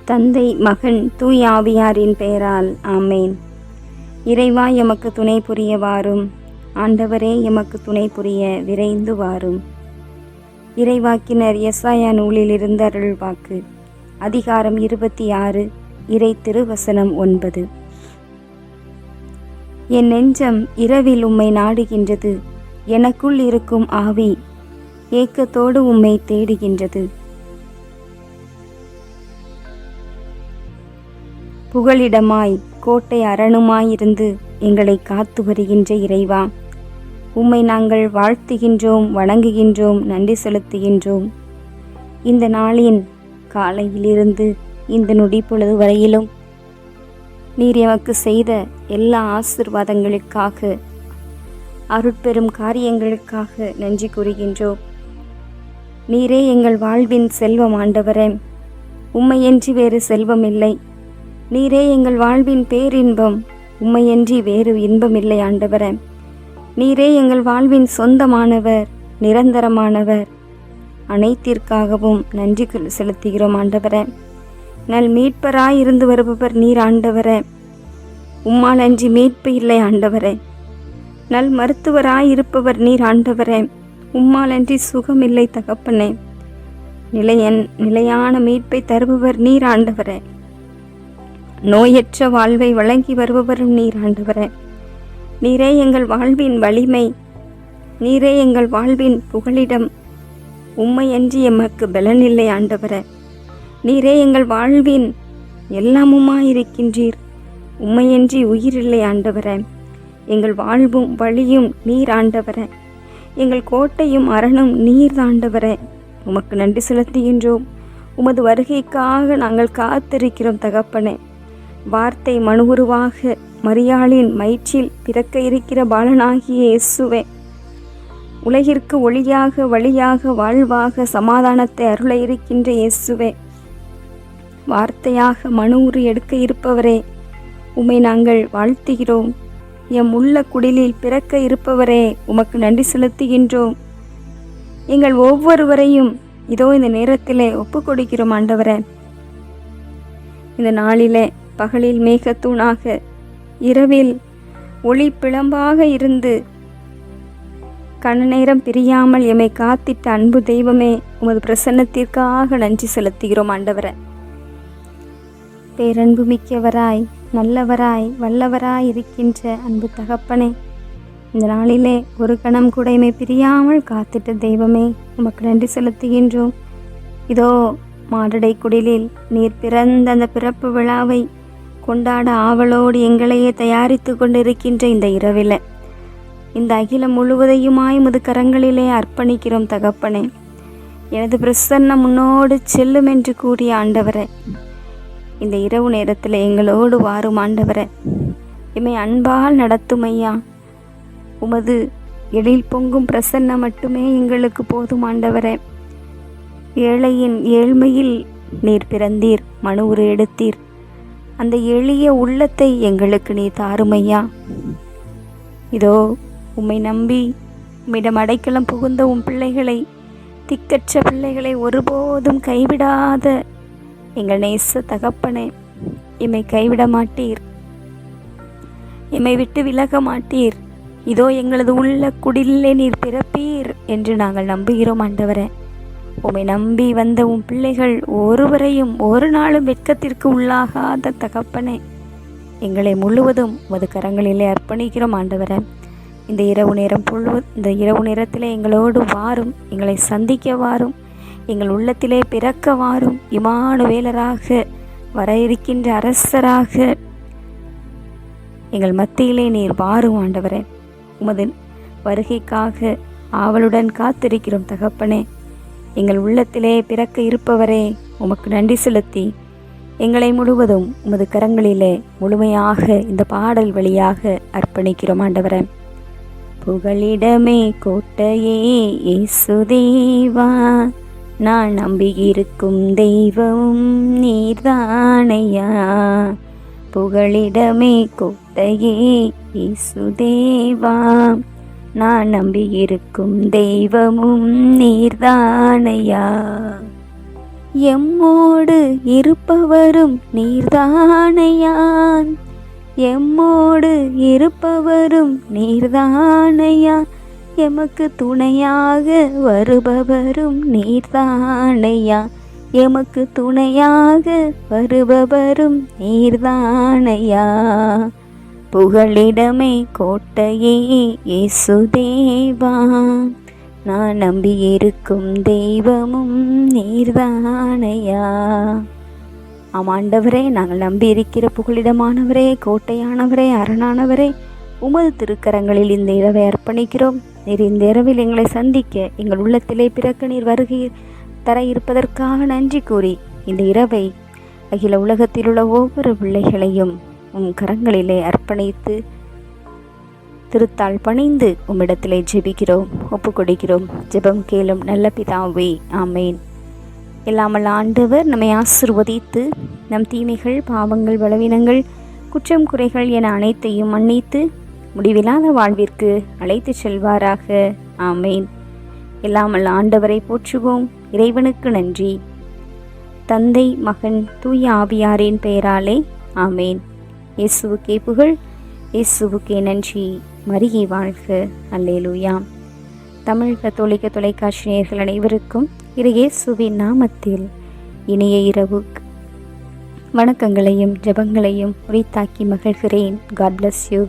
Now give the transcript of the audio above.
தந்தை, மகன், தூய ஆவியாரின் பெயரால் ஆமேன். இறைவா, எமக்கு துணை புரிய வாரும். ஆண்டவரே, எமக்கு துணை புரிய விரைந்து வாரும். இறைவாக்கினர் எசாயா நூலிலிருந்து அருள்வாக்கு. அதிகாரம் 26, இறை திருவசனம் 9. என் நெஞ்சம் இரவில் உம்மை நாடுகின்றது, எனக்குள் இருக்கும் ஆவி ஏக்கத்தோடு உம்மை தேடுகின்றது. புகலிடமாய் கோட்டை அரணுமாயிருந்து எங்களை காத்து வருகின்ற இறைவா, உம்மை நாங்கள் வாழ்த்துகின்றோம், வணங்குகின்றோம், நன்றி செலுத்துகின்றோம். இந்த நாளின் காலையிலிருந்து இந்த நொடி பொழுது வரையிலும் நீர் எமக்கு செய்த எல்லா ஆசீர்வாதங்களுக்காக, அருட்பெரும் காரியங்களுக்காக நன்றி கூறுகின்றோம். நீரே எங்கள் வாழ்வின் செல்வம் ஆண்டவரே, உம்மையன்றி வேறு செல்வம் இல்லை. நீரே எங்கள் வாழ்வின் பேரின்பம், உம்மையன்றி வேறு இன்பம் இல்லை ஆண்டவரே. நீரே எங்கள் வாழ்வின் சொந்தமானவர், நிரந்தரமானவர். அனைத்திற்காகவும் நன்றி செலுத்துகிறோம் ஆண்டவரே. நல் மீட்பராய் இருந்து வருபவர் நீர் ஆண்டவரே. உம்மால் அன்றி மீட்பு இல்லை ஆண்டவரே. நல் மருத்துவராய் இருப்பவர் நீர் ஆண்டவரே. உம்மால் அன்றி சுகம் இல்லை தகப்பனே. நிலையான மீட்பை தருபவர் நீர் ஆண்டவரே. நோயற்ற வாழ்வை வழங்கி வருபவரும் நீர் ஆண்டவரே. நீரே எங்கள் வாழ்வின் வலிமை, நீரே எங்கள் வாழ்வின் புகலிடம். உம்மையன்றி எமக்கு பலனில்லை ஆண்டவரே. நீரே எங்கள் வாழ்வின் எல்லாமுமாயிருக்கின்றீர். உம்மையன்றி உயிரில்லை ஆண்டவரே. எங்கள் வாழ்வும் வழியும் நீர் ஆண்டவரே. எங்கள் கோட்டையும் அரணும் நீர் ஆண்டவரே. உமக்கு நன்றி செலுத்துகின்றோம். உமது வருகைக்காக நாங்கள் காத்திருக்கிறோம் தகப்பனே. வார்த்தை மனுவுருவாக மரியாளின் வயிற்றில் பிறக்க இருக்கிற பாலனாகிய இயேசுவே, உலகிற்கு ஒளியாக, வழியாக, வாழ்வாக, சமாதானத்தை அருள இருக்கின்ற இயேசுவே, வார்த்தையாக மனுவுரு எடுக்க இருப்பவரே, உம்மை நாங்கள் வாழ்த்துகிறோம். எம் உள்ள குடிலில் பிறக்க இருப்பவரே, உமக்கு நன்றி செலுத்துகின்றோம். எங்கள் ஒவ்வொருவரையும் இதோ இந்த நேரத்திலே ஒப்புக் கொடுக்கிறோம் ஆண்டவரே. இந்த நாளிலே பகலில் மேகத்தூணாக, இரவில் ஒளி பிளம்பாக இருந்து கணநேரம் பிரியாமல் எம்மை காத்திட்ட அன்பு தெய்வமே, உமது பிரசன்னத்திற்காக நன்றி செலுத்துகிறோம் ஆண்டவரே. பேரன்பு மிக்கவராய், நல்லவராய், வல்லவராய் இருக்கின்ற அன்பு தகப்பனே, இந்த நாளிலே ஒரு கணம் கூட எம்மை பிரியாமல் காத்திட்ட தெய்வமே, உமக்கு நன்றி செலுத்துகின்றோம். இதோ மாடடை குடிலில் நீர் பிறந்த அந்த பிறப்பு விழாவை கொண்டாட ஆவலோடு எங்களையே தயாரித்து கொண்டிருக்கின்ற இந்த இரவில் இந்த அகிலம் முழுவதையுமாய் உமது கரங்களிலே அர்ப்பணிக்கிறோம் தகப்பனே. எனது பிரசன்னம் முன்னோடு செல்லும் என்று கூறிய ஆண்டவரே, இந்த இரவு நேரத்தில் எங்களோடு வாரும் ஆண்டவரே. எம்மை அன்பால் நடத்தும் ஐயா. உமது எழில் பொங்கும் பிரசன்னம் மட்டுமே எங்களுக்கு போதும் ஆண்டவரே. ஏழையின் ஏழ்மையில் நீர் பிறந்தீர், மனுவுரு எடுத்தீர். அந்த எளிய உள்ளத்தை எங்களுக்கு நீ தாருமையா. இதோ உம்மை நம்பி உம்மிடம் அடைக்கலம் புகுந்த உம் பிள்ளைகளை, திக்கற்ற பிள்ளைகளை ஒருபோதும் கைவிடாத எங்கள் நேச தகப்பனே, எம்மை கைவிட மாட்டீர், எம்மை விட்டு விலக மாட்டீர். இதோ எங்களது உள்ள குடிலே நீர் பிறப்பீர் என்று நாங்கள் நம்புகிறோம் ஆண்டவரே. உம்மை நம்பி வந்த உம் பிள்ளைகள் ஒருவரையும் ஒரு நாளும் வெட்கத்திற்கு உள்ளாகாத தகப்பனே, எங்களை முழுவதும் உமது கரங்களிலே அர்ப்பணிக்கிறோம் ஆண்டவரே. இந்த இரவு நேரத்திலே எங்களோடு வாரும், எங்களை சந்திக்க வாரும், எங்கள் உள்ளத்திலே பிறக்க வாரும். இமானுவேலராக, வர இருக்கின்ற அரசராக எங்கள் மத்தியிலே நீர் வாரும் ஆண்டவரே. உமது வருகைக்காக ஆவலுடன் காத்திருக்கிறோம் தகப்பனே. எங்கள் உள்ளத்திலே பிறக்க இருப்பவரே, உமக்கு நன்றி செலுத்தி எங்களை முழுவதும் உமது கரங்களிலே முழுமையாக இந்த பாடல் வழியாக அர்ப்பணிக்கிறோம் ஆண்டவரே. புகலிடமே கோட்டையே இயேசு தேவா, நான் நம்பியிருக்கும் தெய்வம் நீர்தானையா. புகலிடமே கோட்டையே இயேசு தேவா, நான் நம்பியிருக்கும் தெய்வமும் நீர்தானையா. எம்மோடு இருப்பவரும் நீர்தானையான், எம்மோடு இருப்பவரும் நீர்தானையா, எமக்கு துணையாக வருபவரும் நீர்தானையா, எமக்கு துணையாக வருபவரும் நீர்தானையா. புகழிடமே கோட்டையே இயேசுதேவா, நான் நம்பியிருக்கும் தெய்வமும் நீர்தானையா. ஆமாண்டவரே, நாங்கள் நம்பியிருக்கிற புகலிடமானவரே, கோட்டையானவரே, அரணானவரே, உமது திருக்கரங்களில் இந்த இரவை அர்ப்பணிக்கிறோம். நீர் இந்த இரவில் எங்களை சந்திக்க எங்கள் உள்ளத்திலே பிறக்க நீர் வருகை தர இருப்பதற்காக நன்றி கூறி இந்த இரவை அகில உலகத்தில் உள்ள ஒவ்வொரு பிள்ளைகளையும் உம் கரங்களிலே அர்ப்பணித்து திருத்தாள் பணிந்து உம்மிடத்திலே ஜெபிக்கிறோம், ஒப்பு கொடுக்கிறோம். ஜெபம் கேளும் நல்ல பிதாவே, ஆமேன். எல்லாமல் ஆண்டவர் நம்மை ஆசிர்வதித்து நம் தீமைகள், பாவங்கள், பலவீனங்கள், குற்றம் குறைகள் என அனைத்தையும் மன்னித்து முடிவில்லாத வாழ்விற்கு அழைத்து செல்வாராக. ஆமேன். எல்லாமல் ஆண்டவரை போற்றுவோம். இறைவனுக்கு நன்றி. தந்தை, மகன், தூய ஆவியாரின் பெயராலே ஆமேன். இயேசுவுக்கே புகழ், இயேசுவுக்கே நன்றி. மரியே வாழ்க. அல்லேலூயா. தமிழ் கத்தோலிக்க தொலைக்காட்சி நேயர்கள் அனைவருக்கும் இயேசுவின் நாமத்தில் இனிய இரவு வணக்கங்களையும் ஜெபங்களையும் உரித்தாக்கி மகிழ்கிறேன். God bless you.